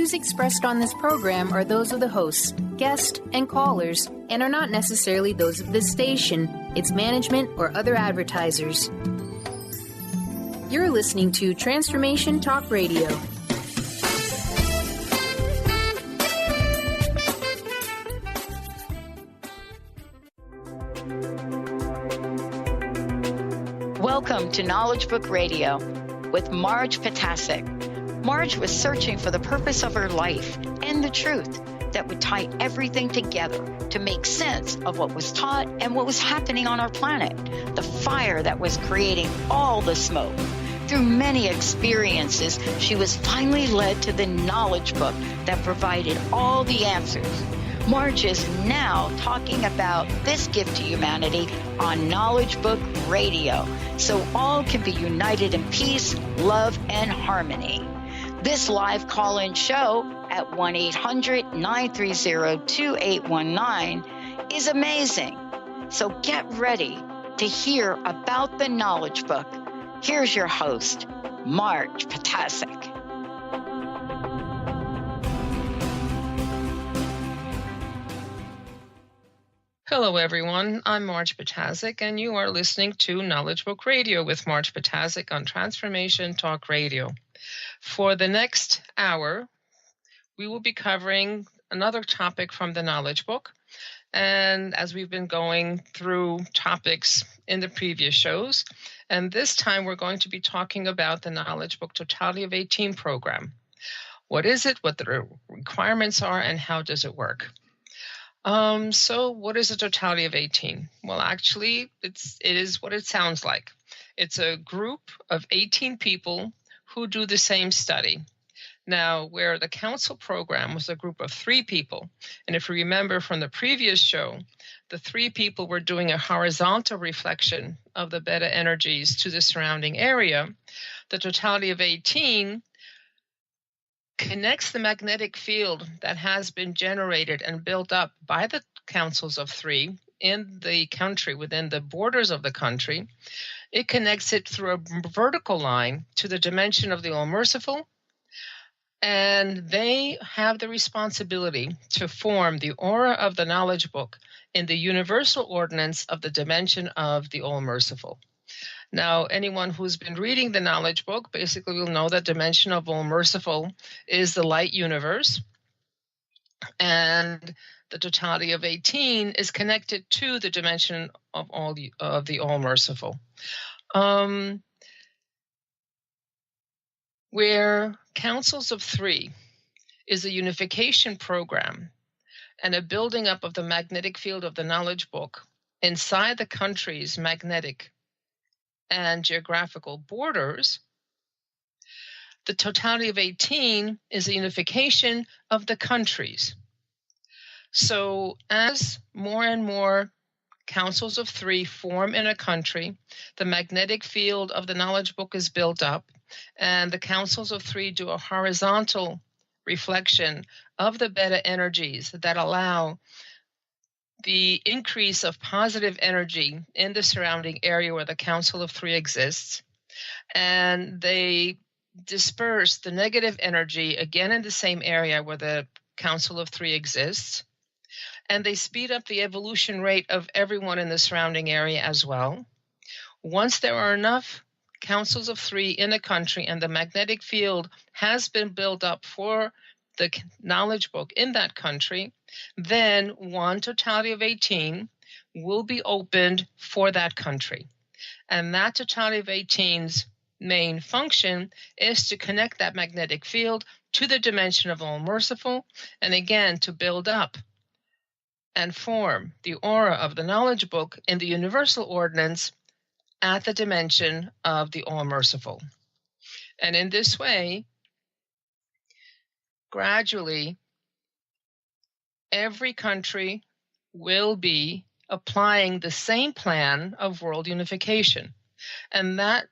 views expressed on this program are those of the hosts, guests, and callers, and are not necessarily those of this station, its management, or other advertisers. You're listening to Transformation Talk Radio. Welcome to Knowledge Book Radio with Marge Ptaszek. Marge was searching for the purpose of her life and the truth that would tie everything together to make sense of what was taught and what was happening on our planet, the fire that was creating all the smoke. Through many experiences, she was finally led to the knowledge book that provided all the answers. Marge is now talking about this gift to humanity on Knowledge Book Radio, so all can be united in peace, love, and harmony. This live call-in show at 1-800-930-2819 is amazing. So get ready to hear about the Knowledge Book. Here's your host, Marge Ptaszek. Hello, everyone. I'm Marge Ptaszek, and you are listening to Knowledge Book Radio with Marge Ptaszek on Transformation Talk Radio. For the next hour, we will be covering another topic from the Knowledge Book. And as we've been going through topics in the previous shows, and this time we're going to be talking about the Knowledge Book Totality of 18 program. What is it, what the requirements are, and how does it work? So what is a totality of 18? Well, actually, it is what it sounds like. It's a group of 18 people who do the same study. Now, where the council program was a group of 3 people, and if you remember from the previous show, the 3 people were doing a horizontal reflection of the beta energies to the surrounding area, the totality of 18 connects the magnetic field that has been generated and built up by the councils of 3 in the country, within the borders of the country. It connects it through a vertical line to the dimension of the All-Merciful, and they have the responsibility to form the aura of the knowledge book in the universal ordinance of the dimension of the All-Merciful. Now, anyone who's been reading the knowledge book basically will know that dimension of All-Merciful is the light universe, and the totality of 18 is connected to the dimension of the All-Merciful. Where councils of 3 is a unification program and a building up of the magnetic field of the knowledge book inside the country's magnetic and geographical borders, the totality of 18 is a unification of the countries. So as more and more councils of 3 form in a country, the magnetic field of the knowledge book is built up, and the councils of 3 do a horizontal reflection of the beta energies that allow the increase of positive energy in the surrounding area where the Council of 3 exists, and they disperse the negative energy again in the same area where the Council of 3 exists, and they speed up the evolution rate of everyone in the surrounding area as well. Once there are enough Councils of 3 in a country and the magnetic field has been built up for the knowledge book in that country, then one totality of 18 will be opened for that country. And that totality of 18's main function is to connect that magnetic field to the dimension of All-Merciful, and again to build up and form the aura of the knowledge book in the universal ordinance at the dimension of the All-Merciful. And in this way, gradually, every country will be applying the same plan of world unification. And that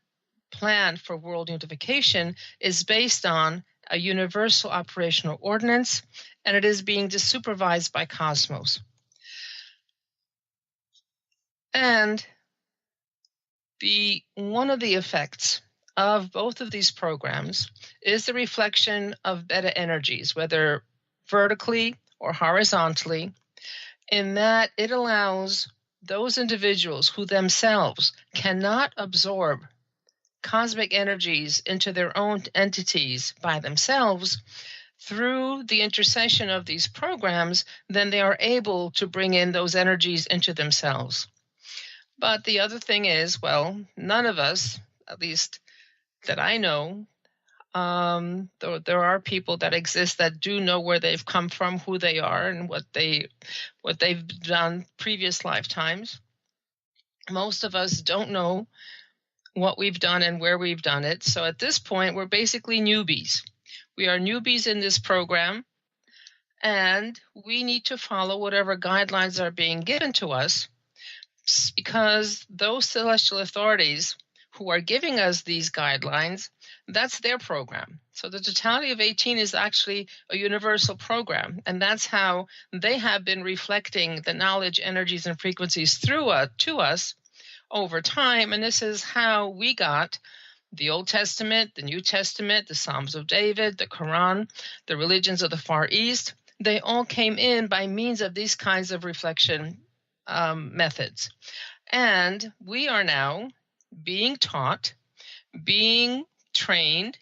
plan for world unification is based on a universal operational ordinance, and it is being supervised by Cosmos. And one of the effects of both of these programs is the reflection of beta energies, whether vertically or horizontally, in that it allows those individuals who themselves cannot absorb cosmic energies into their own entities by themselves, through the intercession of these programs, then they are able to bring in those energies into themselves. But the other thing is, well, none of us, at least that I know, though there are people that exist that do know where they've come from, who they are, and what they've done previous lifetimes. Most of us don't know what we've done and where we've done it. So at this point, we're basically newbies. We are newbies in this program, and we need to follow whatever guidelines are being given to us, because those celestial authorities who are giving us these guidelines, that's their program. So the Totality of 18 is actually a universal program, and that's how they have been reflecting the knowledge, energies, and frequencies to us over time. And this is how we got the Old Testament, the New Testament, the Psalms of David, the Quran, the religions of the Far East. They all came in by means of these kinds of reflection methods. And we are now being taught, being trained,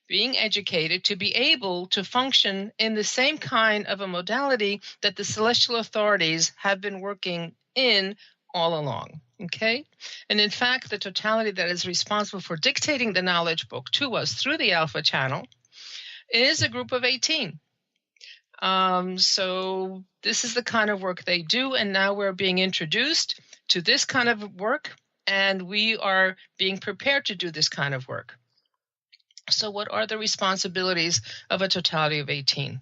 being educated to be able to function in the same kind of a modality that the celestial authorities have been working in all along. Okay? And in fact, the totality that is responsible for dictating the knowledge book to us through the Alpha channel is a group of 18. So this is the kind of work they do, and now we're being introduced to this kind of work, and we are being prepared to do this kind of work. So what are the responsibilities of a totality of 18?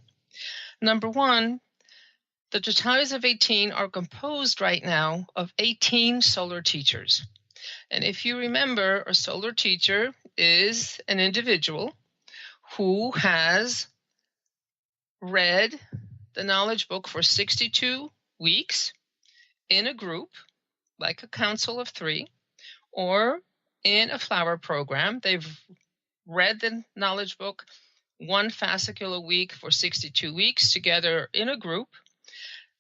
Number one, the totalities of 18 are composed right now of 18 solar teachers. And if you remember, a solar teacher is an individual who has read the knowledge book for 62 weeks in a group, like a council of 3, or in a flower program. They've read the knowledge book, one fascicle a week for 62 weeks together in a group.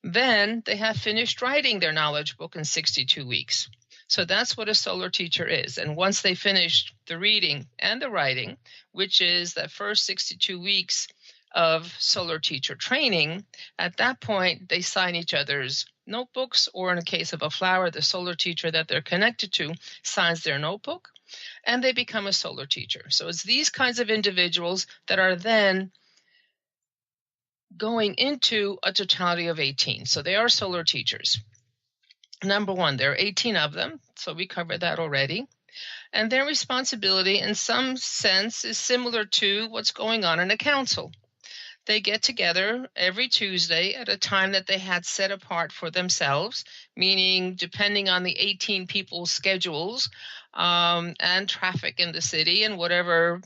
Then they have finished writing their knowledge book in 62 weeks. So that's what a solar teacher is. And once they finish the reading and the writing, which is that first 62 weeks of solar teacher training, at that point they sign each other's notebooks, or in the case of a flower, the solar teacher that they're connected to signs their notebook, and they become a solar teacher. So it's these kinds of individuals that are then going into a totality of 18. So they are solar teachers. Number one, there are 18 of them, so we covered that already. And their responsibility, in some sense, is similar to what's going on in a council. They get together every Tuesday at a time that they had set apart for themselves, meaning depending on the 18 people's schedules and traffic in the city and whatever,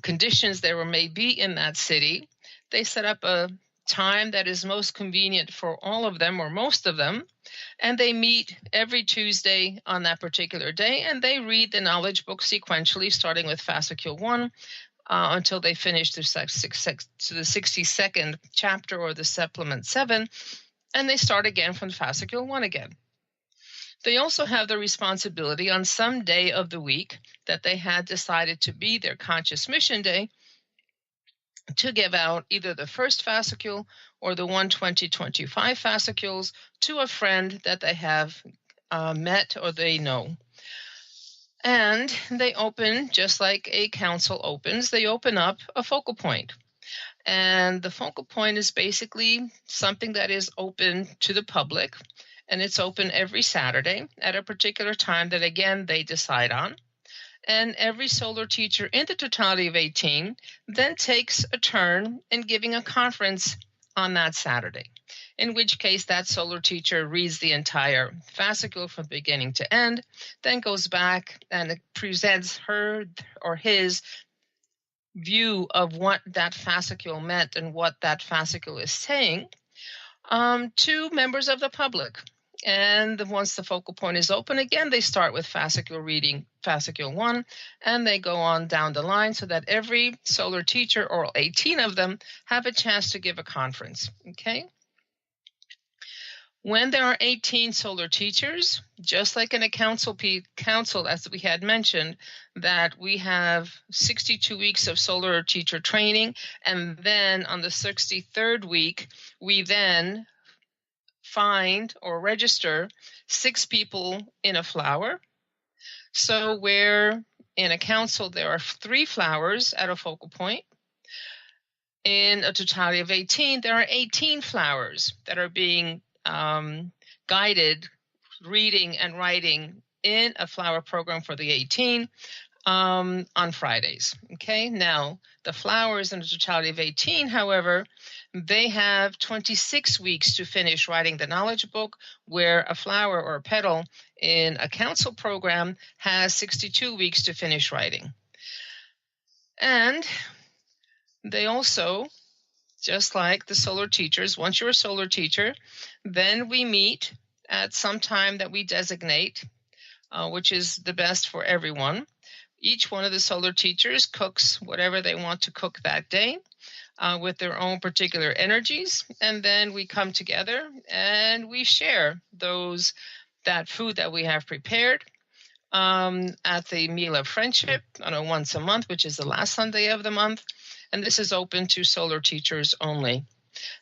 conditions there may be in that city, they set up a time that is most convenient for all of them or most of them, and they meet every Tuesday on that particular day, and they read the knowledge book sequentially, starting with fascicule 1 until they finish the 62nd chapter or the supplement 7, and they start again from fascicule 1 again. They also have the responsibility on some day of the week that they had decided to be their conscious mission day to give out either the first fascicule or the 12025 fascicules to a friend that they have met or they know. And they open, just like a council opens, they open up a focal point. And the focal point is basically something that is open to the public, and it's open every Saturday at a particular time that, again, they decide on. And every solar teacher in the totality of 18 then takes a turn in giving a conference on that Saturday, in which case that solar teacher reads the entire fascicule from beginning to end, then goes back and presents her or his view of what that fascicule meant and what that fascicule is saying to members of the public. And once the focal point is open, again, they start with fascicule reading fascicule 1, and they go on down the line so that every solar teacher, or 18 of them, have a chance to give a conference, okay? When there are 18 solar teachers, just like in a council, as we had mentioned, that we have 62 weeks of solar teacher training, and then on the 63rd week, we then find or register 6 people in a flower. So where in a council there are 3 flowers at a focal point, in a totality of 18, there are 18 flowers that are being guided reading and writing in a flower program for the 18 on Fridays. Okay, now the flowers in the totality of 18, however, they have 26 weeks to finish writing the knowledge book, where a flower or a petal in a council program has 62 weeks to finish writing. And they also, just like the solar teachers, once you're a solar teacher, then we meet at some time that we designate, which is the best for everyone. Each one of the solar teachers cooks whatever they want to cook that day with their own particular energies. And then we come together and we share that food that we have prepared at the Meal of Friendship once a month, which is the last Sunday of the month. And this is open to solar teachers only.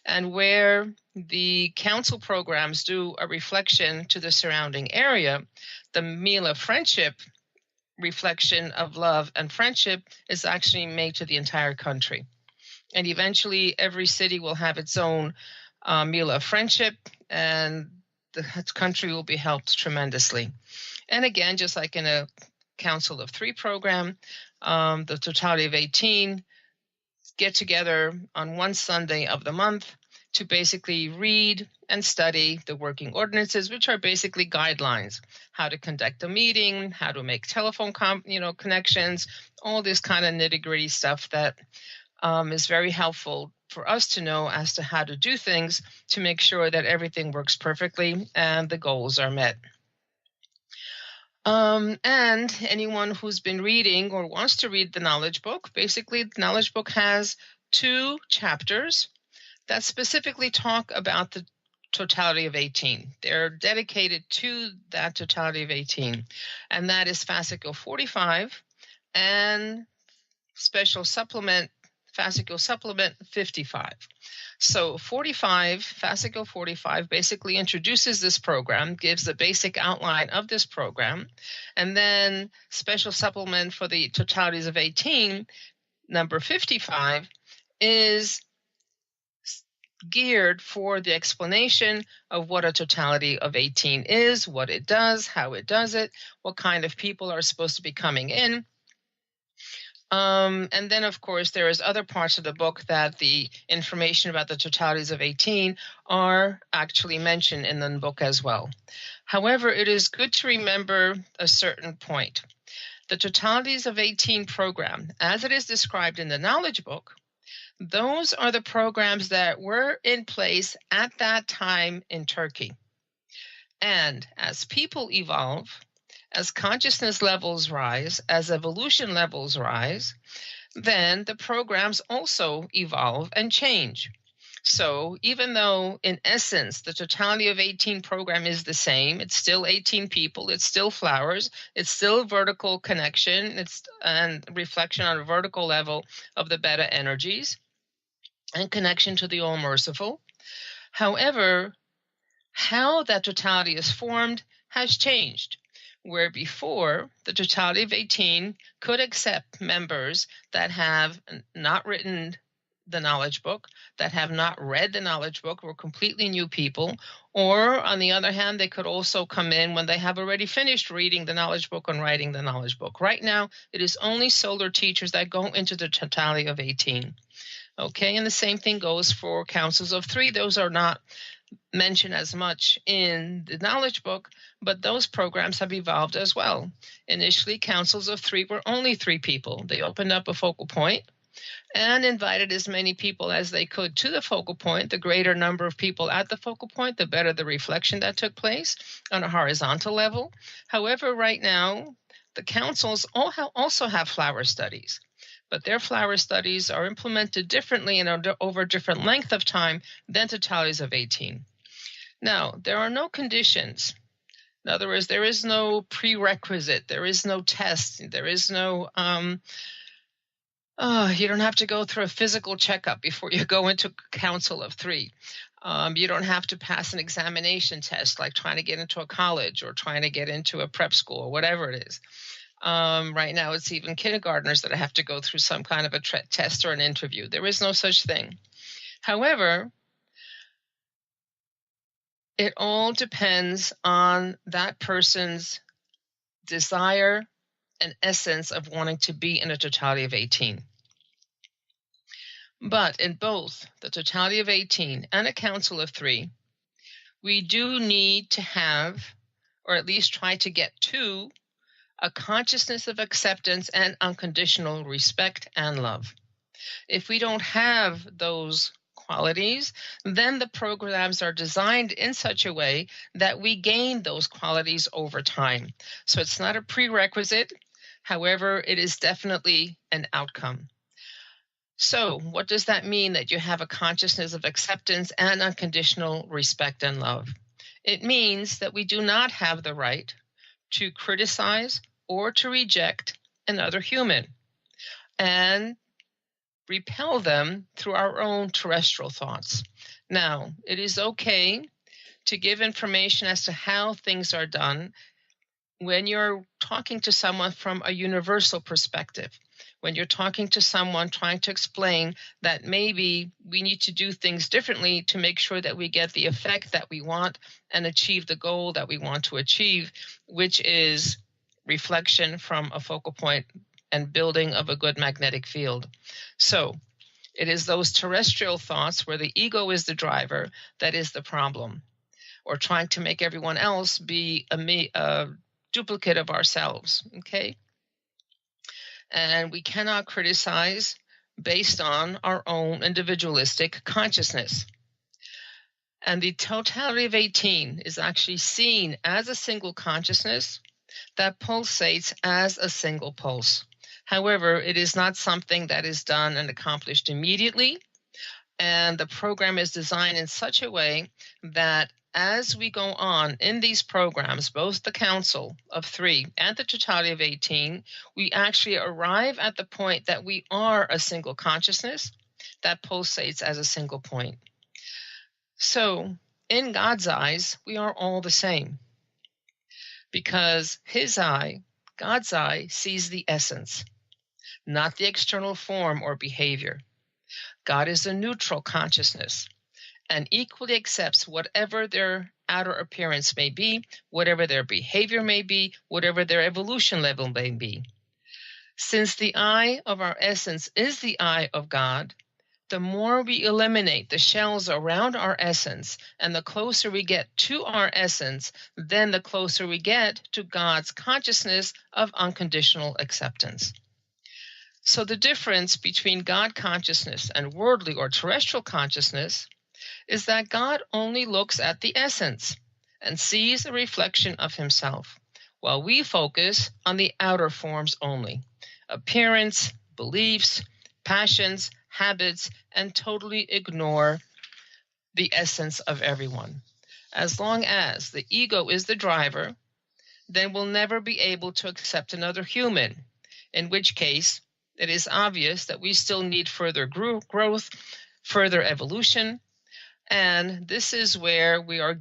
And where the council programs do a reflection to the surrounding area, the Meal of Friendship reflection of love and friendship is actually made to the entire country. And eventually every city will have its own Meal of Friendship, and the country will be helped tremendously. And again, just like in a Council of 3 program, the totality of 18 get together on one Sunday of the month to basically read and study the working ordinances, which are basically guidelines, how to conduct a meeting, how to make telephone connections, all this kind of nitty-gritty stuff that is very helpful for us to know as to how to do things to make sure that everything works perfectly and the goals are met. And anyone who's been reading or wants to read the knowledge book, basically the knowledge book has 2 chapters that specifically talk about the totality of 18. They're dedicated to that totality of 18, and that is fascicule 45 and special supplement, fascicule supplement 55. So 45, fascicule 45 basically introduces this program, gives the basic outline of this program, and then special supplement for the totalities of 18, number 55, is geared for the explanation of what a totality of 18 is, what it does, how it does it, what kind of people are supposed to be coming in. And then, of course, there is other parts of the book that the information about the totalities of 18 are actually mentioned in the book as well. However, it is good to remember a certain point. The totalities of 18 program, as it is described in the knowledge book, those are the programs that were in place at that time in Turkey. And as people evolve, as consciousness levels rise, as evolution levels rise, then the programs also evolve and change. So even though in essence the totality of 18 program is the same, it's still 18 people, it's still flowers, it's still vertical connection, and reflection on a vertical level of the beta energies and connection to the All-Merciful. However, how that totality is formed has changed. Where before the totality of 18 could accept members that have not written the knowledge book, that have not read the knowledge book, were completely new people, or on the other hand, they could also come in when they have already finished reading the knowledge book and writing the knowledge book. Right now, it is only solar teachers that go into the totality of 18. Okay, and the same thing goes for councils of 3. Those are not mentioned as much in the knowledge book, but those programs have evolved as well. Initially, councils of 3 were only 3 people. They opened up a focal point and invited as many people as they could to the focal point. The greater number of people at the focal point, the better the reflection that took place on a horizontal level. However, right now, The councils also have flower studies, but their flower studies are implemented differently and over a different length of time than totalities of 18. Now, there are no conditions. In other words, there is no prerequisite. There is no test. There is no, you don't have to go through a physical checkup before you go into council of 3. You don't have to pass an examination test like trying to get into a college or trying to get into a prep school or whatever it is. Right now, it's even kindergartners that have to go through some kind of a test or an interview. There is no such thing. However, it all depends on that person's desire and essence of wanting to be in a totality of 18. But in both the totality of 18 and a council of 3, we do need to have, or at least try to get to, a consciousness of acceptance and unconditional respect and love. If we don't have those qualities, then the programs are designed in such a way that we gain those qualities over time. So it's not a prerequisite. However, it is definitely an outcome. So what does that mean, that you have a consciousness of acceptance and unconditional respect and love? It means that we do not have the right to criticize or to reject another human and repel them through our own terrestrial thoughts. Now, it is okay to give information as to how things are done when you're talking to someone from a universal perspective, when you're talking to someone trying to explain that maybe we need to do things differently to make sure that we get the effect that we want and achieve the goal that we want to achieve, which is reflection from a focal point and building of a good magnetic field. So it is those terrestrial thoughts where the ego is the driver that is the problem, or trying to make everyone else be a duplicate of ourselves, okay? And we cannot criticize based on our own individualistic consciousness. And the totality of 18 is actually seen as a single consciousness that pulsates as a single pulse. However, it is not something that is done and accomplished immediately, and the program is designed in such a way that as we go on in these programs, both the Council of 3 and the Totality of 18, we actually arrive at the point that we are a single consciousness that pulsates as a single point. So, in God's eyes, we are all the same, because His eye, God's eye, sees the essence, not the external form or behavior. God is a neutral consciousness and equally accepts whatever their outer appearance may be, whatever their behavior may be, whatever their evolution level may be. Since the eye of our essence is the eye of God, the more we eliminate the shells around our essence and the closer we get to our essence, then the closer we get to God's consciousness of unconditional acceptance. So the difference between God consciousness and worldly or terrestrial consciousness is that God only looks at the essence and sees a reflection of Himself, while we focus on the outer forms only, appearance, beliefs, passions, habits, and totally ignore the essence of everyone. As long as the ego is the driver, then we'll never be able to accept another human, in which case it is obvious that we still need further growth, further evolution, and this is where we are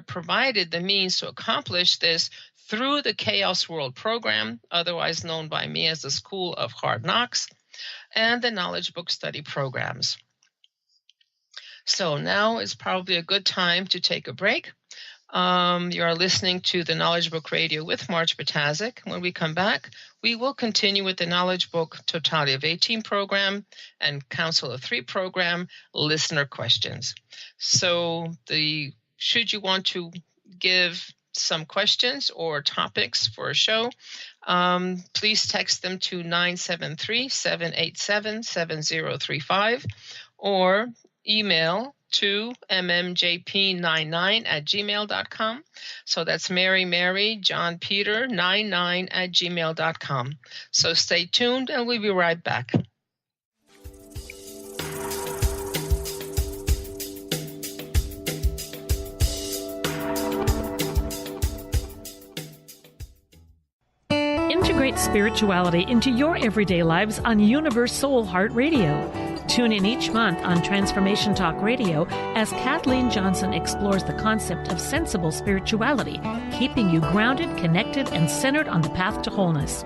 provided the means to accomplish this through the Chaos World program, otherwise known by me as the School of Hard Knocks, and the Knowledge Book Study programs. So now is probably a good time to take a break. You are listening to the Knowledge Book Radio with Marge Ptaszek. When we come back, we will continue with the Knowledge Book Totality of 18 program and Council of 3 program listener questions. So should you want to give some questions or topics for a show, please text them to 973-787-7035, or email to mmjp99@gmail.com. So that's Mary John Peter 99@gmail.com. So stay tuned and we'll be right back. Integrate spirituality into your everyday lives on Universe Soul Heart Radio. Tune in each month on Transformation Talk Radio as Kathleen Johnson explores the concept of sensible spirituality, keeping you grounded, connected, and centered on the path to wholeness.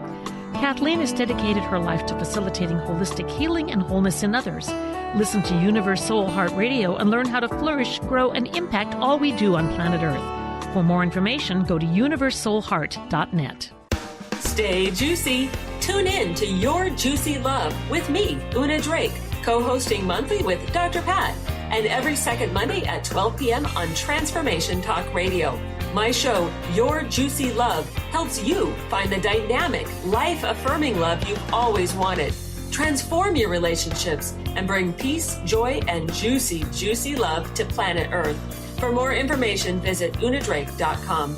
Kathleen has dedicated her life to facilitating holistic healing and wholeness in others. Listen to Universe Soul Heart Radio and learn how to flourish, grow, and impact all we do on planet Earth. For more information, go to universesoulheart.net. Stay juicy. Tune in to Your Juicy Love with me, Una Drake, co-hosting monthly with Dr. Pat, and every second Monday at 12 p.m. on Transformation Talk Radio. My show, Your Juicy Love, helps you find the dynamic, life-affirming love you've always wanted. Transform your relationships and bring peace, joy, and juicy, juicy love to planet Earth. For more information, visit unadrake.com.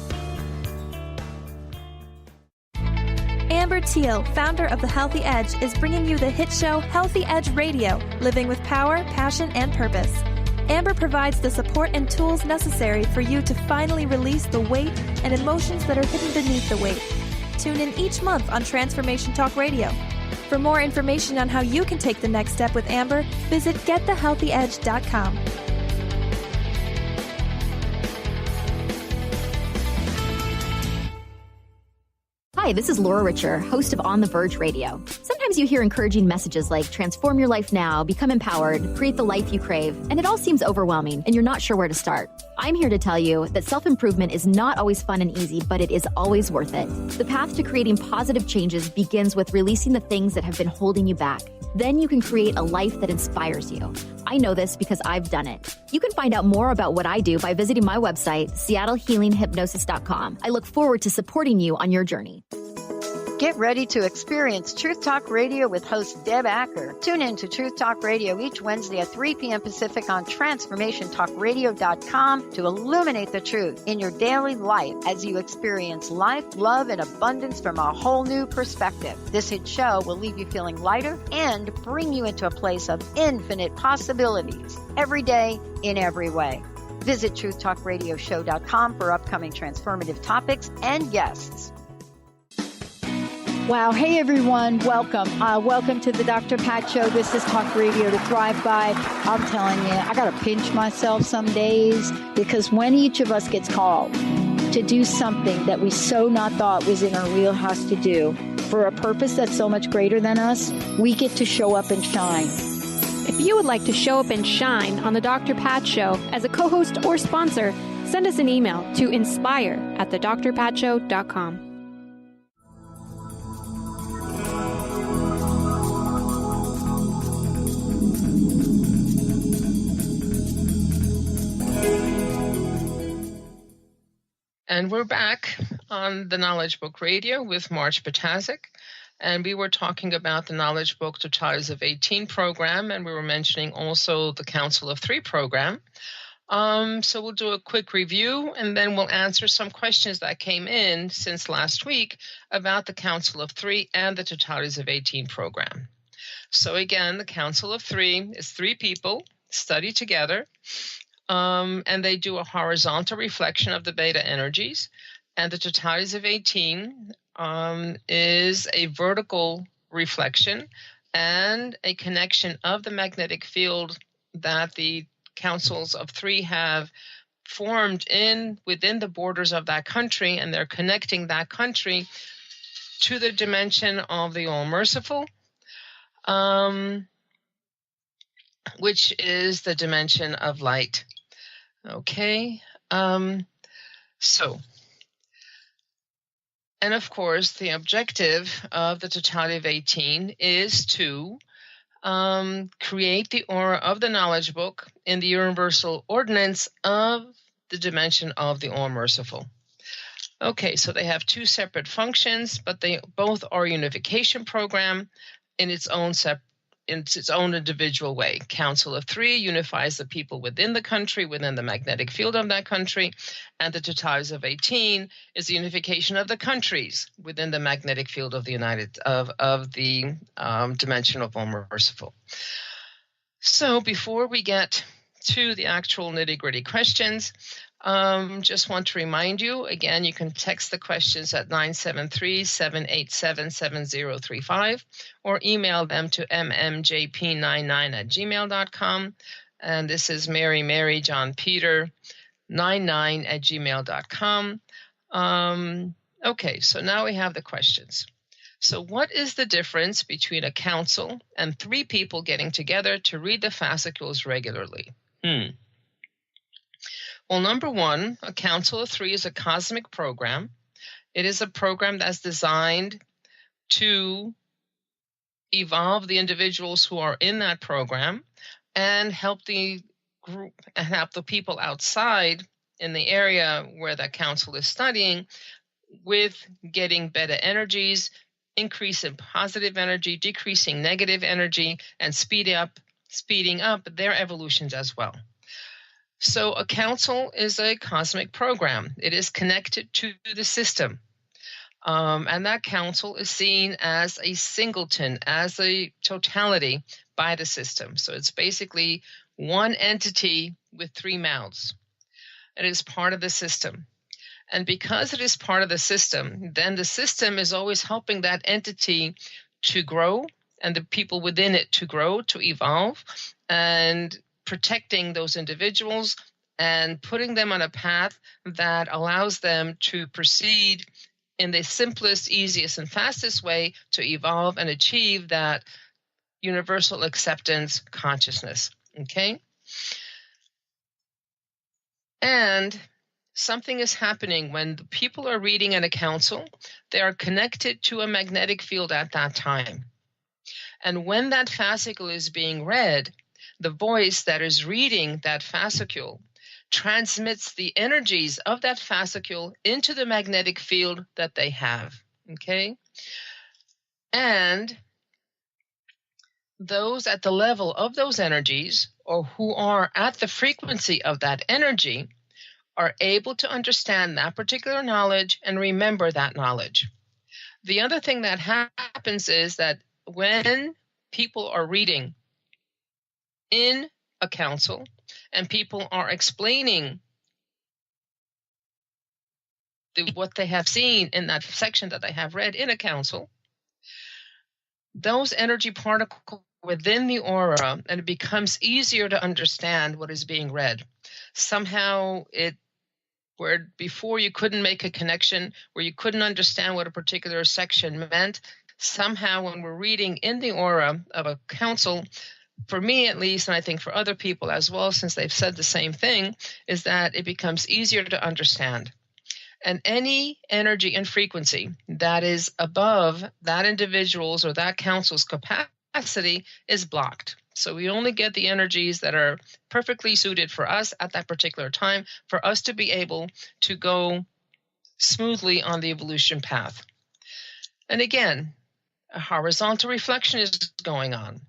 Amber Teal, founder of The Healthy Edge, is bringing you the hit show Healthy Edge Radio, living with power, passion, and purpose. Amber provides the support and tools necessary for you to finally release the weight and emotions that are hidden beneath the weight. Tune in each month on Transformation Talk Radio. For more information on how you can take the next step with Amber, visit getthehealthyedge.com. Hi, this is Laura Richer, host of On the Verge Radio. Sometimes you hear encouraging messages like transform your life now, become empowered, create the life you crave, and it all seems overwhelming and you're not sure where to start. I'm here to tell you that self-improvement is not always fun and easy, but it is always worth it. The path to creating positive changes begins with releasing the things that have been holding you back. Then you can create a life that inspires you. I know this because I've done it. You can find out more about what I do by visiting my website, seattlehealinghypnosis.com. I look forward to supporting you on your journey. Get ready to experience Truth Talk Radio with host Deb Acker. Tune in to Truth Talk Radio each Wednesday at 3 p.m. Pacific on TransformationTalkRadio.com to illuminate the truth in your daily life as you experience life, love, and abundance from a whole new perspective. This hit show will leave you feeling lighter and bring you into a place of infinite possibilities every day in every way. Visit TruthTalkRadioshow.com for upcoming transformative topics and guests. Wow. Hey, everyone. Welcome. Welcome to the Dr. Pat Show. This is Talk Radio to Thrive By. I'm telling you, I got to pinch myself some days because when each of us gets called to do something that we so not thought was in our wheelhouse to do for a purpose that's so much greater than us, we get to show up and shine. If you would like to show up and shine on the Dr. Pat Show as a co-host or sponsor, send us an email to inspire@thedrpatshow.com. And we're back on the Knowledge Book Radio with Marge Ptaszek. And we were talking about the Knowledge Book Totality of 18 program, and we were mentioning also the Council of 3 program. So we'll do a quick review, and then we'll answer some questions that came in since last week about the Council of 3 and the Totality of 18 program. So again, the Council of 3 is 3 people study together. And they do a horizontal reflection of the beta energies. And the Totalities of 18 is a vertical reflection and a connection of the magnetic field that the councils of 3 have formed within the borders of that country, and they're connecting that country to the dimension of the All-Merciful, which is the dimension of light. Okay, and of course, the objective of the Totality of 18 is to create the aura of the knowledge book in the universal ordinance of the dimension of the All-Merciful. Okay, so they have 2 separate functions, but they both are a unification program in its own in its own individual way. Council of Three unifies the people within the country, within the magnetic field of that country, and the Totality of 18 is the unification of the countries within the magnetic field of the dimension of Om Merciful. So before we get to the actual nitty-gritty questions, just want to remind you, again, you can text the questions at 973-787-7035 or email them to mmjp99@gmail.com. And this is Mary John Peter 99@gmail.com. Okay, so now we have the questions. So what is the difference between a council and 3 people getting together to read the fascicles regularly? Well, number one, a Council of Three is a cosmic program. It is a program that's designed to evolve the individuals who are in that program and help the group and help the people outside in the area where that council is studying with getting better energies, increase in positive energy, decreasing negative energy, and speeding up their evolutions as well. So a council is a cosmic program. It is connected to the system. And that council is seen as a singleton, as a totality by the system. So it's basically one entity with 3 mouths. It is part of the system. And because it is part of the system, then the system is always helping that entity to grow and the people within it to grow, to evolve, and protecting those individuals and putting them on a path that allows them to proceed in the simplest, easiest, and fastest way to evolve and achieve that universal acceptance consciousness. Okay? And something is happening when the people are reading in a council. They are connected to a magnetic field at that time. And when that fascicle is being read, the voice that is reading that fascicle transmits the energies of that fascicle into the magnetic field that they have. Okay? And those at the level of those energies, or who are at the frequency of that energy, are able to understand that particular knowledge and remember that knowledge. The other thing that happens is that when people are reading in a council and people are explaining what they have seen in that section that they have read in a council, those energy particles within the aura, and it becomes easier to understand what is being read. Somehow where before you couldn't make a connection, where you couldn't understand what a particular section meant, somehow when we're reading in the aura of a council, for me at least, and I think for other people as well, since they've said the same thing, is that it becomes easier to understand. And any energy and frequency that is above that individual's or that council's capacity is blocked. So we only get the energies that are perfectly suited for us at that particular time for us to be able to go smoothly on the evolution path. And again, a horizontal reflection is going on.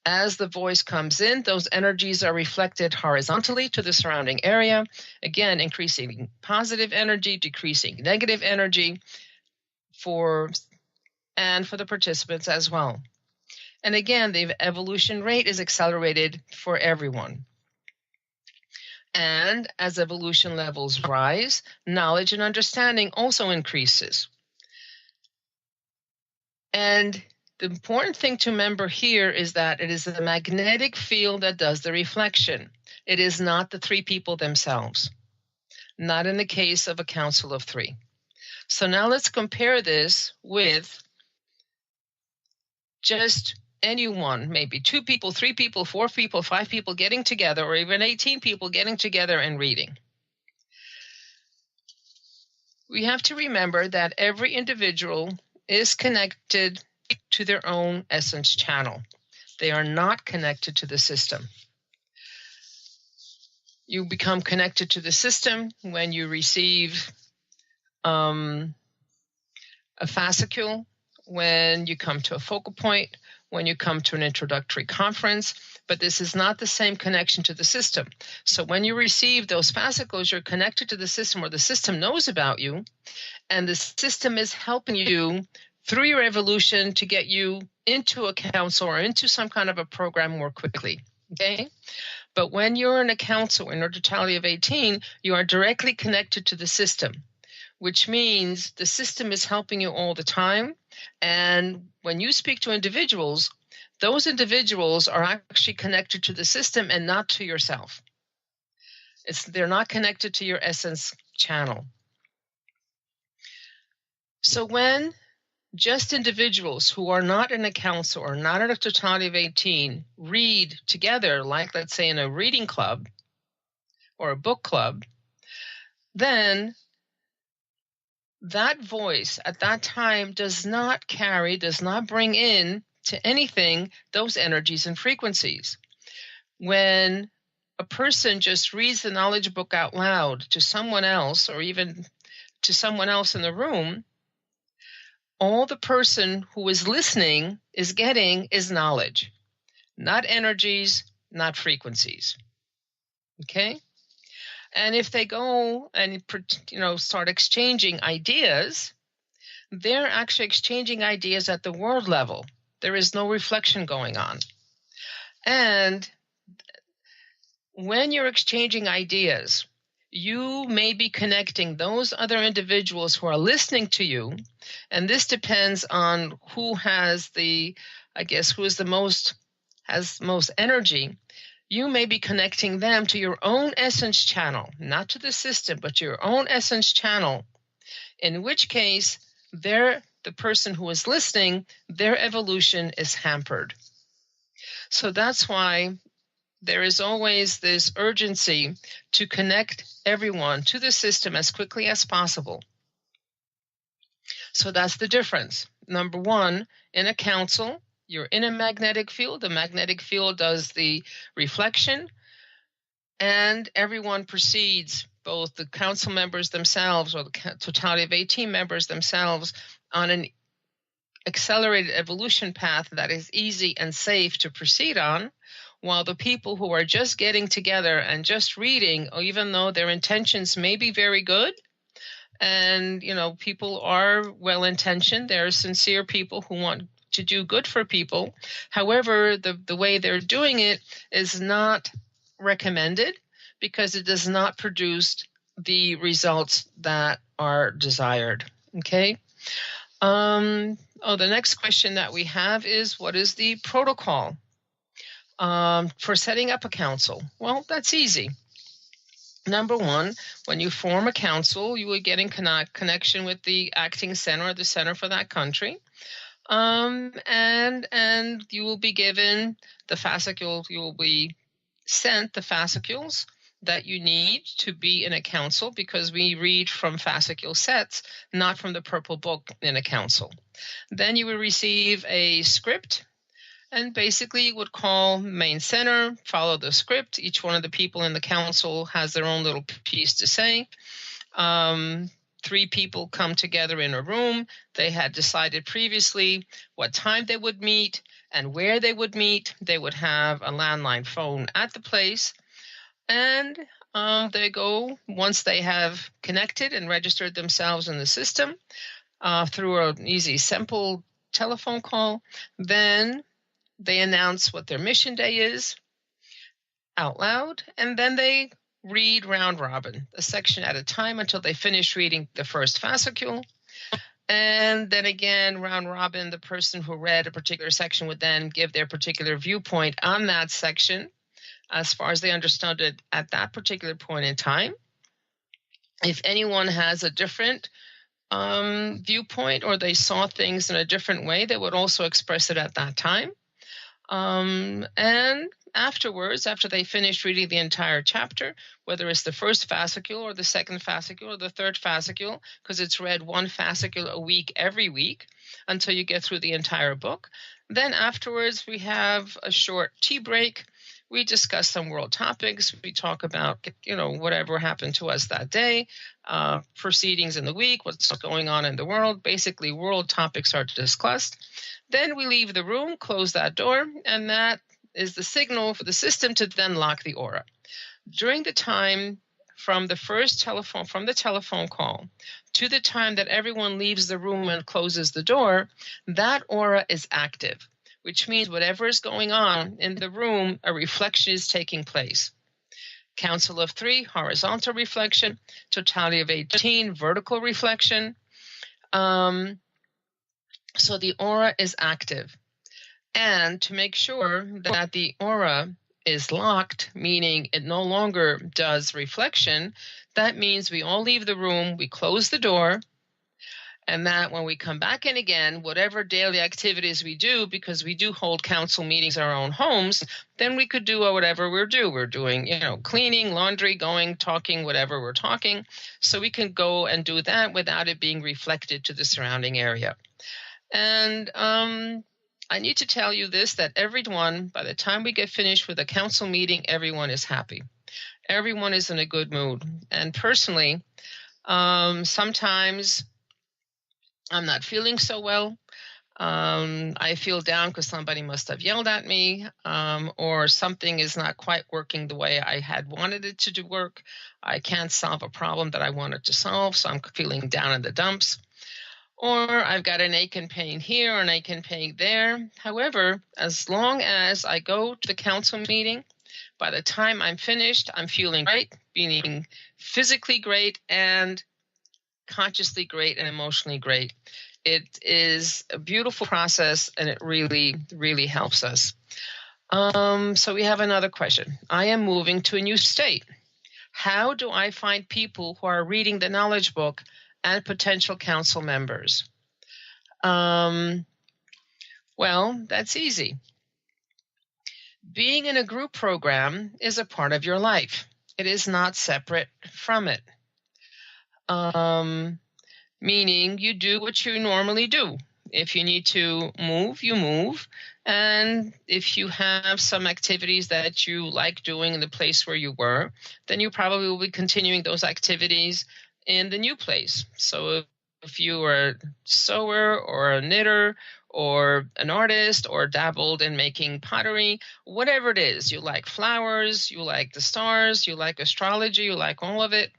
As the voice comes in, those energies are reflected horizontally to the surrounding area, again, increasing positive energy, decreasing negative energy for the participants as well. And again, the evolution rate is accelerated for everyone. And as evolution levels rise, knowledge and understanding also increases. And the important thing to remember here is that it is the magnetic field that does the reflection. It is not the 3 people themselves, not in the case of a council of 3. So now let's compare this with just anyone, maybe 2 people, 3 people, 4 people, 5 people getting together, or even 18 people getting together and reading. We have to remember that every individual is connected to their own essence channel. They are not connected to the system. You become connected to the system when you receive a fascicle, when you come to a focal point, when you come to an introductory conference, but this is not the same connection to the system. So when you receive those fascicles, you're connected to the system, or the system knows about you, and the system is helping you through your evolution to get you into a council or into some kind of a program more quickly, okay? But when you're in a council in a totality of 18, you are directly connected to the system, which means the system is helping you all the time. And when you speak to individuals, those individuals are actually connected to the system and not to yourself. They're not connected to your essence channel. So when just individuals who are not in a council or not in a totality of 18 read together, like let's say in a reading club or a book club, then that voice at that time does not bring in to anything those energies and frequencies. When a person just reads the knowledge book out loud to someone else, or even to someone else in the room, all the person who is listening is getting is knowledge, not energies, not frequencies. Okay? And if they go and start exchanging ideas, they're actually exchanging ideas at the world level. There is no reflection going on. And when you're exchanging ideas, you may be connecting those other individuals who are listening to you, and this depends on who has most energy. You may be connecting them to your own essence channel, not to the system, but your own essence channel, in which case the person who is listening, their evolution is hampered. So that's why there is always this urgency to connect everyone to the system as quickly as possible. So that's the difference. Number one, in a council, you're in a magnetic field. The magnetic field does the reflection, and everyone proceeds, both the council members themselves or the totality of 18 members themselves, on an accelerated evolution path that is easy and safe to proceed on, while the people who are just getting together and just reading, even though their intentions may be very good, and people are well-intentioned, they're sincere people who want to do good for people. However, the way they're doing it is not recommended because it does not produce the results that are desired. Okay. The next question that we have is, what is the protocol for setting up a council? Well, that's easy. Number one, when you form a council, you will get in connection with the acting center or the center for that country. And you will be given the fascicule, you will be sent the fascicules that you need to be in a council, because we read from fascicule sets, not from the purple book in a council. Then you will receive a script, and basically you would call main center, follow the script. Each one of the people in the council has their own little piece to say. 3 people come together in a room. They had decided previously what time they would meet and where they would meet. They would have a landline phone at the place. And they go, once they have connected and registered themselves in the system through an easy, simple telephone call, then they announce what their mission day is out loud, and then they read round robin, a section at a time, until they finish reading the first fascicule. And then again, round robin, the person who read a particular section would then give their particular viewpoint on that section as far as they understood it at that particular point in time. If anyone has a different viewpoint, or they saw things in a different way, they would also express it at that time. And afterwards, after they finish reading the entire chapter, whether it's the first fascicule or the second fascicule or the third fascicule, because it's read one fascicule a week every week until you get through the entire book, then afterwards we have a short tea break We discuss some world topics. We talk about, whatever happened to us that day, proceedings in the week, what's going on in the world. Basically, world topics are discussed. Then we leave the room, close that door, and that is the signal for the system to then lock the aura. During the time from the telephone call to the time that everyone leaves the room and closes the door, that aura is active, which means whatever is going on in the room, a reflection is taking place. Council of 3, horizontal reflection. Totality of 18, vertical reflection. So the aura is active. And to make sure that the aura is locked, meaning it no longer does reflection, that means we all leave the room, we close the door, and that when we come back in again, whatever daily activities we do, because we do hold council meetings in our own homes, then we could do whatever we're doing, cleaning, laundry, going, talking, whatever we're talking. So we can go and do that without it being reflected to the surrounding area. And I need to tell you this, that everyone, by the time we get finished with a council meeting, everyone is happy. Everyone is in a good mood. And personally, sometimes I'm not feeling so well. I feel down because somebody must have yelled at me, or something is not quite working the way I had wanted it to work. I can't solve a problem that I wanted to solve, so I'm feeling down in the dumps. Or I've got an ache and pain here or an ache and pain there. However, as long as I go to the council meeting, by the time I'm finished, I'm feeling great, being physically great and consciously great and emotionally great. It is a beautiful process, and it really, really helps us. So we have another question. I am moving to a new state. How do I find people who are reading the knowledge book and potential council members? Well, that's easy. Being in a group program is a part of your life. It is not separate from it. Meaning you do what you normally do. If you need to move, you move. And if you have some activities that you like doing in the place where you were, then you probably will be continuing those activities in the new place. So if you are a sewer or a knitter or an artist or dabbled in making pottery, whatever it is, you like flowers, you like the stars, you like astrology, you like all of it,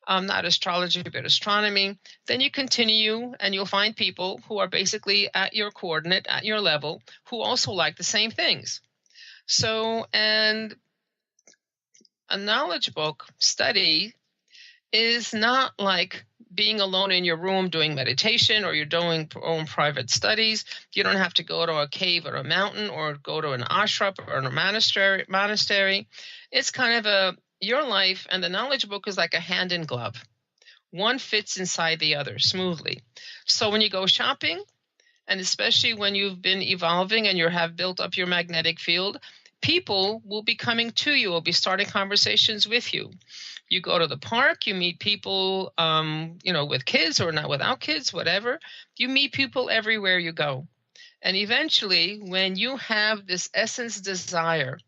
not astrology, but astronomy, then you continue and you'll find people who are basically at your coordinate, at your level, who also like the same things. So, and a knowledge book study is not like being alone in your room doing meditation, or you're doing own private studies. You don't have to go to a cave or a mountain or go to an ashram or a monastery. It's kind of your life, and the knowledge book is like a hand in glove. One fits inside the other smoothly. So when you go shopping, and especially when you've been evolving and you have built up your magnetic field, people will be coming to you, will be starting conversations with you. You go to the park, you meet people, with kids or not without kids, whatever. You meet people everywhere you go. And eventually, when you have this essence desire,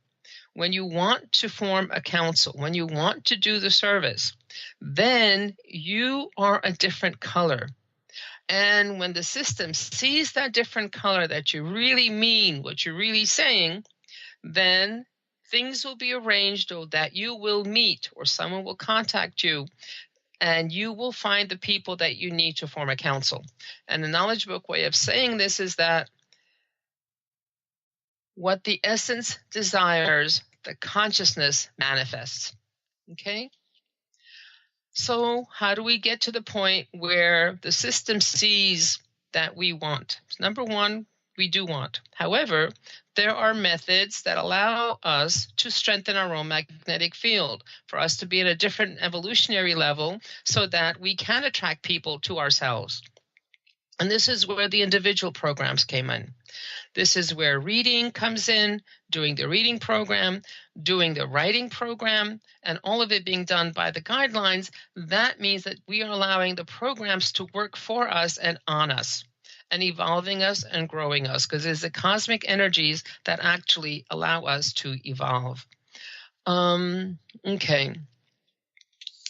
when you want to form a council, when you want to do the service, then you are a different color. And when the system sees that different color, that you really mean what you're really saying, then things will be arranged, or that you will meet, or someone will contact you, and you will find the people that you need to form a council. And the knowledge book way of saying this is that what the essence desires, the consciousness manifests. Okay? So how do we get to the point where the system sees that we want? Number one, we do want. However, there are methods that allow us to strengthen our own magnetic field, for us to be at a different evolutionary level so that we can attract people to ourselves. And this is where the individual programs came in. This is where reading comes in, doing the reading program, doing the writing program, and all of it being done by the guidelines. That means that we are allowing the programs to work for us and on us. and evolving us and growing us, because it's the cosmic energies that actually allow us to evolve. Okay.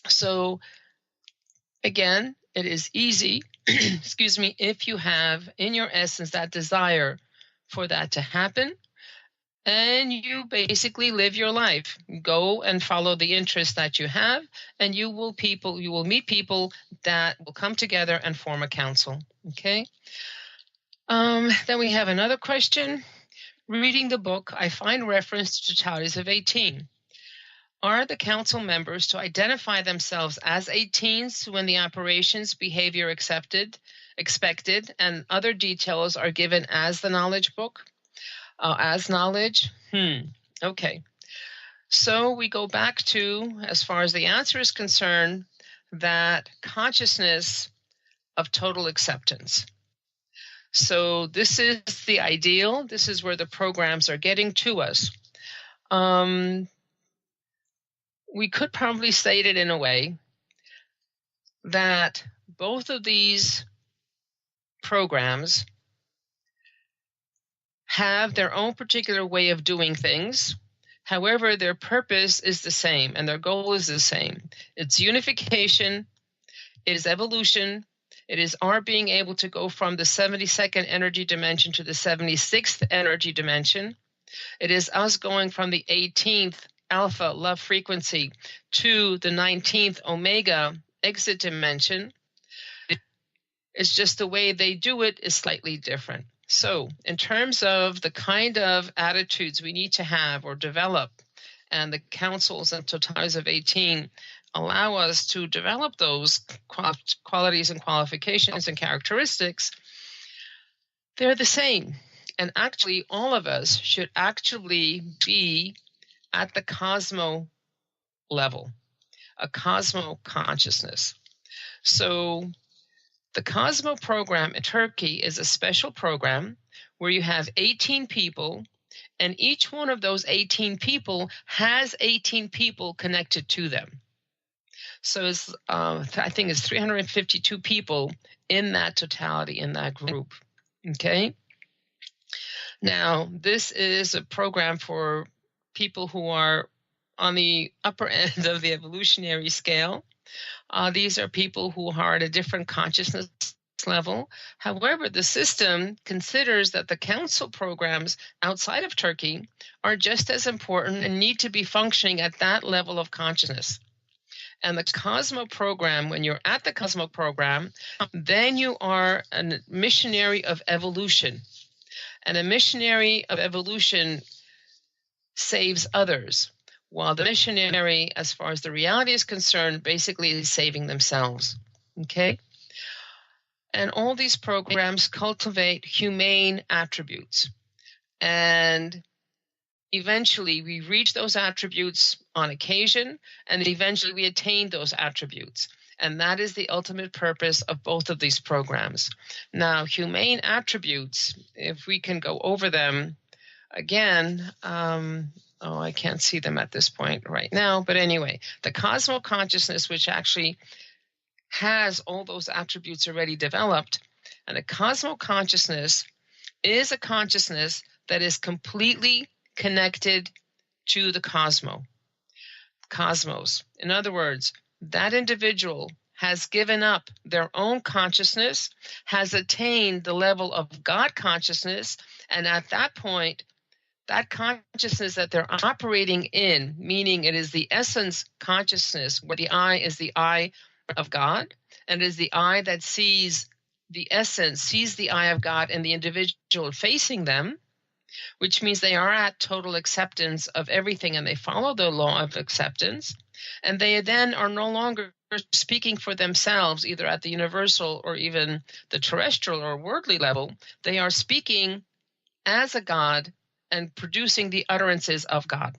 So again, it is easy, excuse me, if you have in your essence that desire for that to happen, and you basically live your life. Go and follow the interests that you have, and you will meet people that will come together and form a council. Okay. Then we have another question. Reading the book, I find reference to totalities of 18. Are the council members to identify themselves as 18s when the operations, behavior expected, and other details are given as the knowledge book? As knowledge? Okay. So we go back to, as far as the answer is concerned, that consciousness of total acceptance. So this is the ideal. This is where the programs are getting to us. We could probably state it in a way that both of these programs have their own particular way of doing things. However, their purpose is the same and their goal is the same. It's unification, it is evolution, it is our being able to go from the 72nd energy dimension to the 76th energy dimension. It is us going from the 18th alpha love frequency to the 19th omega exit dimension. It's just the way they do it is slightly different. So in terms of the kind of attitudes we need to have or develop, and the councils and totalities of 18 allow us to develop those qualities and qualifications and characteristics, they're the same. And actually, all of us should actually be at the cosmo level, a cosmo consciousness. So the Cosmo program in Turkey is a special program where you have 18 people, and each one of those 18 people has 18 people connected to them. So it's, I think it's 352 people in that totality, in that group. Okay? Now, this is a program for people who are on the upper end of the evolutionary scale. These are people who are at a different consciousness level. However, the system considers that the council programs outside of Turkey are just as important and need to be functioning at that level of consciousness. And the Cosmo program, when you're at the Cosmo program, then you are a missionary of evolution. And a missionary of evolution saves others, while the missionary, as far as the reality is concerned, basically is saving themselves. Okay? And all these programs cultivate humane attributes. And eventually we reach those attributes on occasion, and eventually we attain those attributes. And that is the ultimate purpose of both of these programs. Now, humane attributes, if we can go over them again, I can't see them at this point right now. But anyway, the Cosmo consciousness, which actually has all those attributes already developed, and the Cosmo consciousness is a consciousness that is completely connected to the cosmos. In other words, that individual has given up their own consciousness, has attained the level of God consciousness, and at that point, that consciousness that they're operating in, meaning it is the essence consciousness, where the I is the I of God, and it is the I that sees the essence, sees the I of God in the individual facing them, which means they are at total acceptance of everything, and they follow the law of acceptance, and they then are no longer speaking for themselves, either at the universal or even the terrestrial or worldly level. They are speaking as a God and producing the utterances of God.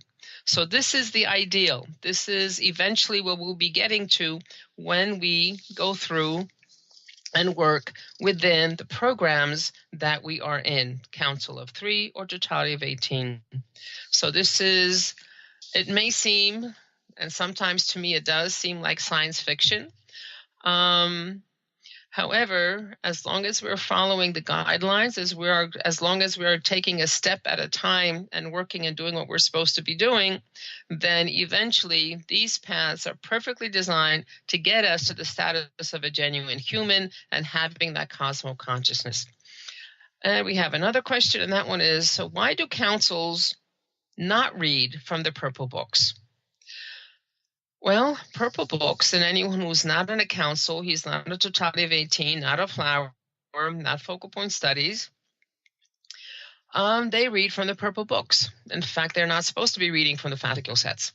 So this is the ideal. This is eventually what we'll be getting to when we go through and work within the programs that we are in, Council of 3 or Totality of 18. So this is, it may seem, and sometimes to me it does seem like science fiction. However, as long as we're following the guidelines, as long as we're taking a step at a time and working and doing what we're supposed to be doing, then eventually these paths are perfectly designed to get us to the status of a genuine human and having that cosmo consciousness. And we have another question, and that one is, so why do councils not read from the purple books? Well, purple books, and anyone who's not in a council, he's not a Totality of 18, not a flower, not focal point studies, they read from the purple books. In fact, they're not supposed to be reading from the fascicle sets.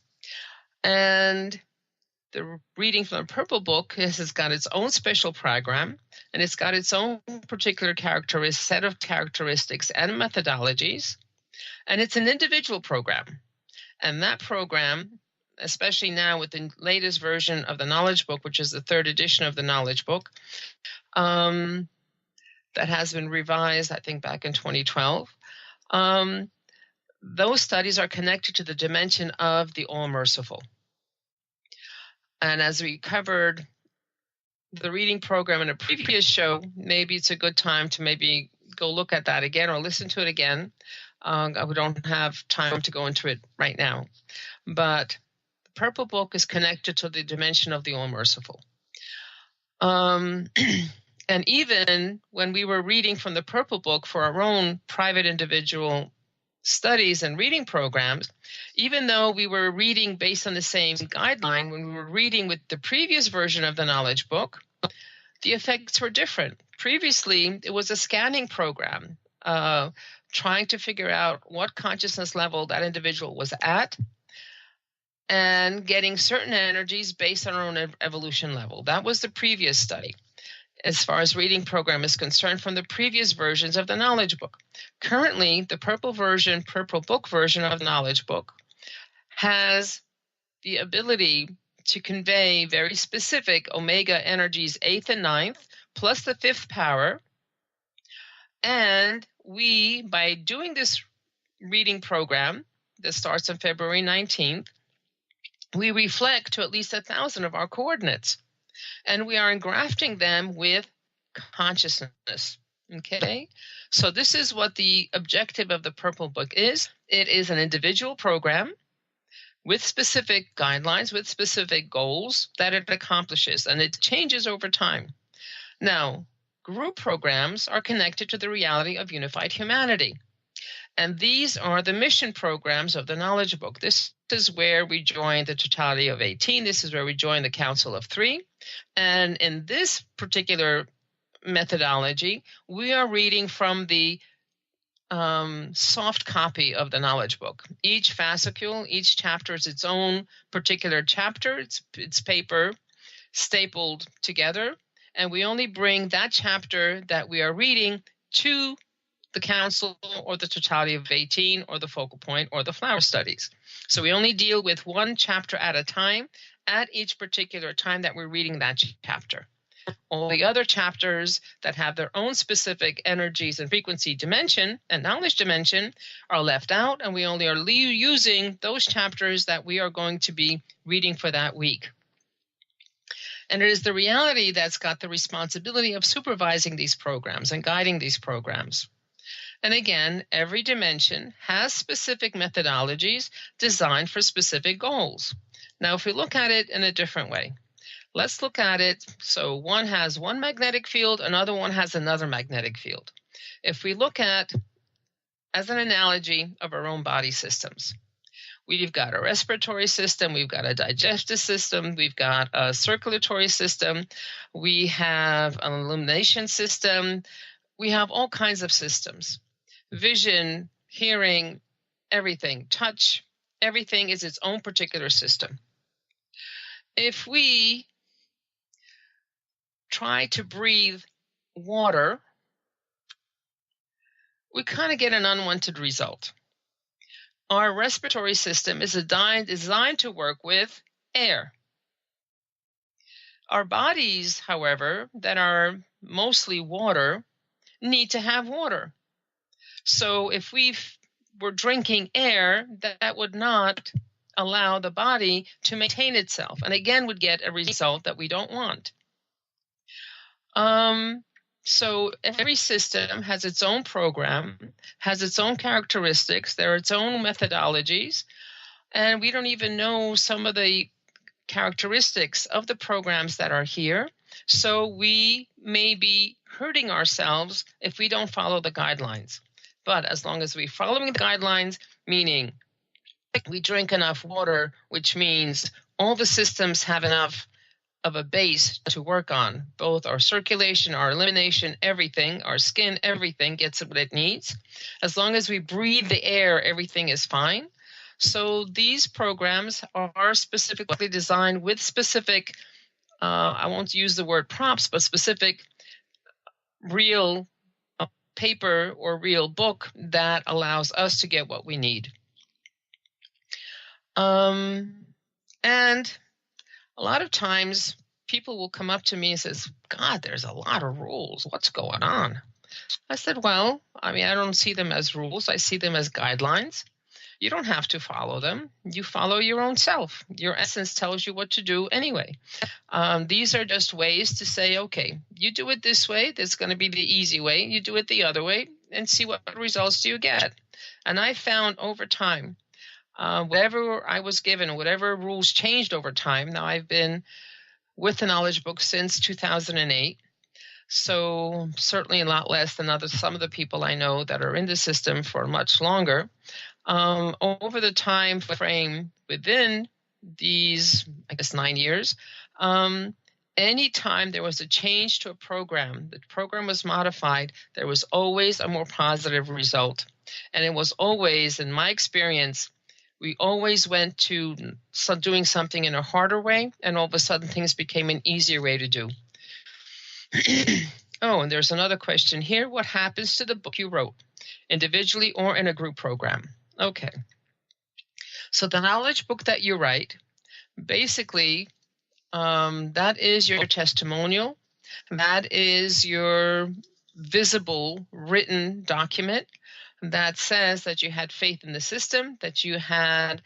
And the reading from the purple book has got its own special program, and it's got its own particular set of characteristics and methodologies, and it's an individual program. And that program, especially now with the latest version of the Knowledge Book, which is the 3rd edition of the Knowledge Book, that has been revised, I think, back in 2012. Those studies are connected to the dimension of the All-Merciful. And as we covered the reading program in a previous show, maybe it's a good time to maybe go look at that again or listen to it again. We don't have time to go into it right now. But Purple Book is connected to the dimension of the All-Merciful. And even when we were reading from the Purple Book for our own private individual studies and reading programs, even though we were reading based on the same guideline, when we were reading with the previous version of the Knowledge Book, the effects were different. Previously, it was a scanning program, trying to figure out what consciousness level that individual was at, and getting certain energies based on our own evolution level. That was the previous study, as far as reading program is concerned, from the previous versions of the Knowledge Book. Currently, the Purple Book version of the Knowledge Book has the ability to convey very specific Omega energies, 8th and 9th, plus the 5th power. And we, by doing this reading program that starts on February 19th, we reflect to at least 1,000 of our coordinates, and we are engrafting them with consciousness. Okay? So this is what the objective of the Purple Book is. It is an individual program with specific guidelines, with specific goals that it accomplishes, and it changes over time. Now, group programs are connected to the reality of unified humanity. And these are the mission programs of the Knowledge Book. This is where we join the Totality of 18. This is where we join the Council of 3. And in this particular methodology, we are reading from the soft copy of the Knowledge Book. Each fascicule, each chapter is its own particular chapter. It's paper stapled together. And we only bring that chapter that we are reading to the Council or the Totality of 18 or the Focal Point or the Flower Studies. So we only deal with one chapter at a time at each particular time that we're reading that chapter. All the other chapters that have their own specific energies and frequency dimension and knowledge dimension are left out, and we only are using those chapters that we are going to be reading for that week. And it is the reality that's got the responsibility of supervising these programs and guiding these programs. And again, every dimension has specific methodologies designed for specific goals. Now, if we look at it in a different way, let's look at it. So one has one magnetic field, another one has another magnetic field. If we look at, as an analogy of our own body systems, we've got a respiratory system, we've got a digestive system, we've got a circulatory system, we have an illumination system, we have all kinds of systems. Vision, hearing, everything, touch, everything is its own particular system. If we try to breathe water, we kind of get an unwanted result. Our respiratory system is designed to work with air. Our bodies, however, that are mostly water, need to have water. So if we were drinking air, that would not allow the body to maintain itself, and again would get a result that we don't want. So every system has its own program, has its own characteristics, there are its own methodologies, and we don't even know some of the characteristics of the programs that are here. So we may be hurting ourselves if we don't follow the guidelines. But as long as we're following the guidelines, meaning we drink enough water, which means all the systems have enough of a base to work on, both our circulation, our elimination, everything, our skin, everything gets what it needs. As long as we breathe the air, everything is fine. So these programs are specifically designed with specific, I won't use the word prompts, but specific real paper or real book that allows us to get what we need. And a lot of times people will come up to me and says, God, there's a lot of rules. What's going on? I said, well, I don't see them as rules. I see them as guidelines. You don't have to follow them. You follow your own self. Your essence tells you what to do anyway. These are just ways to say, okay, you do it this way. That's going to be the easy way. You do it the other way and see what results do you get. And I found over time, whatever I was given, whatever rules changed over time. Now I've been with the Knowledge Book since 2008. So certainly a lot less than some of the people I know that are in the system for much longer. Over the time frame within these, 9 years, anytime there was a change to a program, the program was modified, there was always a more positive result. And it was always, in my experience, we always went to doing something in a harder way, and all of a sudden things became an easier way to do. Oh, and there's another question here. What happens to the book you wrote, individually or in a group program? Okay. So the knowledge book that you write, basically, that is your testimonial. That is your visible written document that says that you had faith in the system, that you had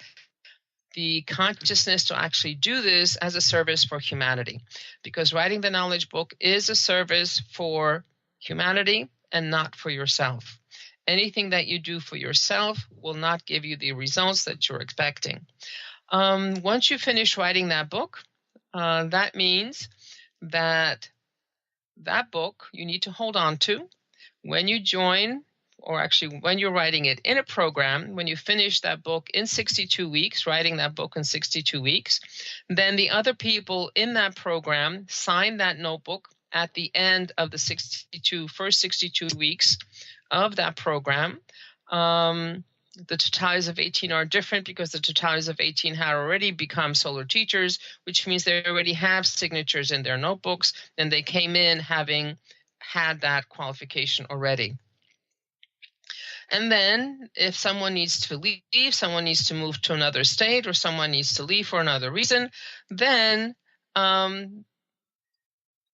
the consciousness to actually do this as a service for humanity. Because writing the knowledge book is a service for humanity and not for yourself. Anything that you do for yourself will not give you the results that you're expecting. Once you finish writing that book, that means that book you need to hold on to. When you join, or actually when you're writing it in a program, when you finish that book in 62 weeks, writing that book in 62 weeks, then the other people in that program sign that notebook at the end of the first 62 weeks of that program. The totalities of 18 are different because the totalities of 18 had already become solar teachers, which means they already have signatures in their notebooks, and they came in having had that qualification already. And then if someone needs to leave, someone needs to move to another state, or someone needs to leave for another reason, then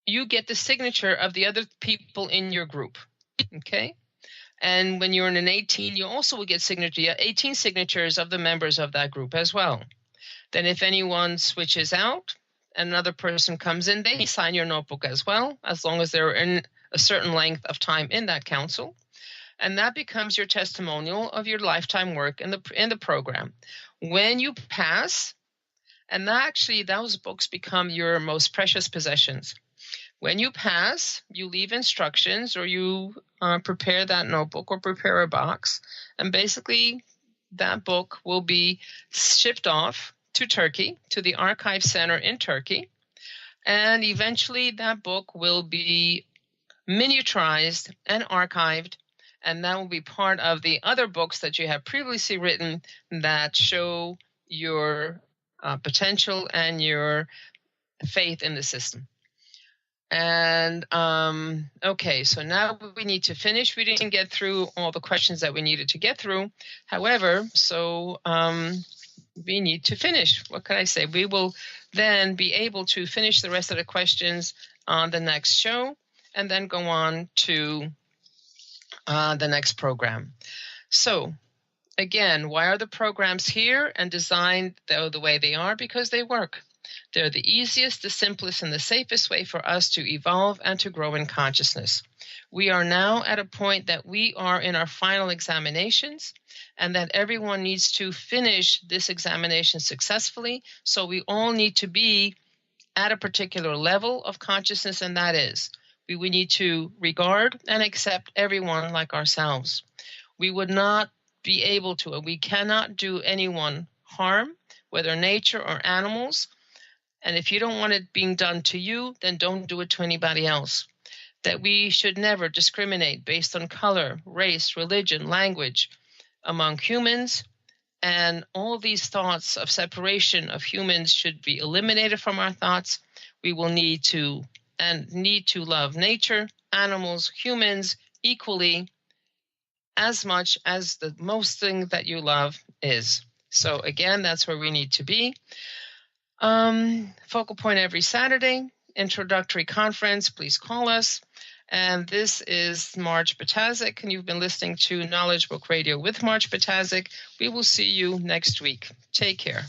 you get the signature of the other people in your group, okay? And when you're in an 18, you also will get 18 signatures of the members of that group as well. Then if anyone switches out, another person comes in, they sign your notebook as well, as long as they're in a certain length of time in that council. And that becomes your testimonial of your lifetime work in the program. When you pass, and those books become your most precious possessions. When you pass, you leave instructions, or you prepare that notebook or prepare a box, and basically that book will be shipped off to Turkey, to the Archive Center in Turkey, and eventually that book will be miniaturized and archived, and that will be part of the other books that you have previously written that show your potential and your faith in the system. And okay, so now we need to finish. We didn't get through all the questions that we needed to get through. However, we need to finish. What can I say? We will then be able to finish the rest of the questions on the next show, and then go on to the next program. So again, why are the programs here and designed the way they are? Because they work. They're the easiest, the simplest, and the safest way for us to evolve and to grow in consciousness. We are now at a point that we are in our final examinations, and that everyone needs to finish this examination successfully. So we all need to be at a particular level of consciousness, and that is, we need to regard and accept everyone like ourselves. We would not be able to, and we cannot do anyone harm, whether nature or animals. And if you don't want it being done to you, then don't do it to anybody else. That we should never discriminate based on color, race, religion, language among humans. And all these thoughts of separation of humans should be eliminated from our thoughts. We will need to love nature, animals, humans equally as much as the most thing that you love is. So again, that's where we need to be. Focal point every Saturday, introductory conference, please call us. And this is Marge Ptaszek, and you've been listening to Knowledge Book Radio with Marge Ptaszek. We will see you next week. Take care.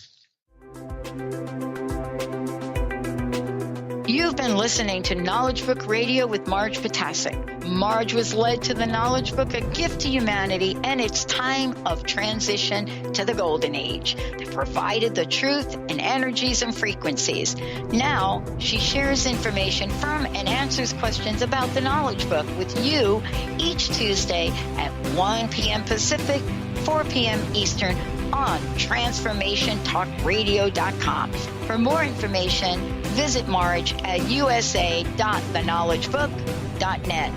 You've been listening to Knowledge Book Radio with Marge Ptaszek. Marge was led to the Knowledge Book, a gift to humanity, and its time of transition to the Golden Age that provided the truth and energies and frequencies. Now, she shares information from and answers questions about the Knowledge Book with you each Tuesday at 1 p.m. Pacific, 4 p.m. Eastern on TransformationTalkRadio.com. For more information, visit Marge at usa.theknowledgebook.net.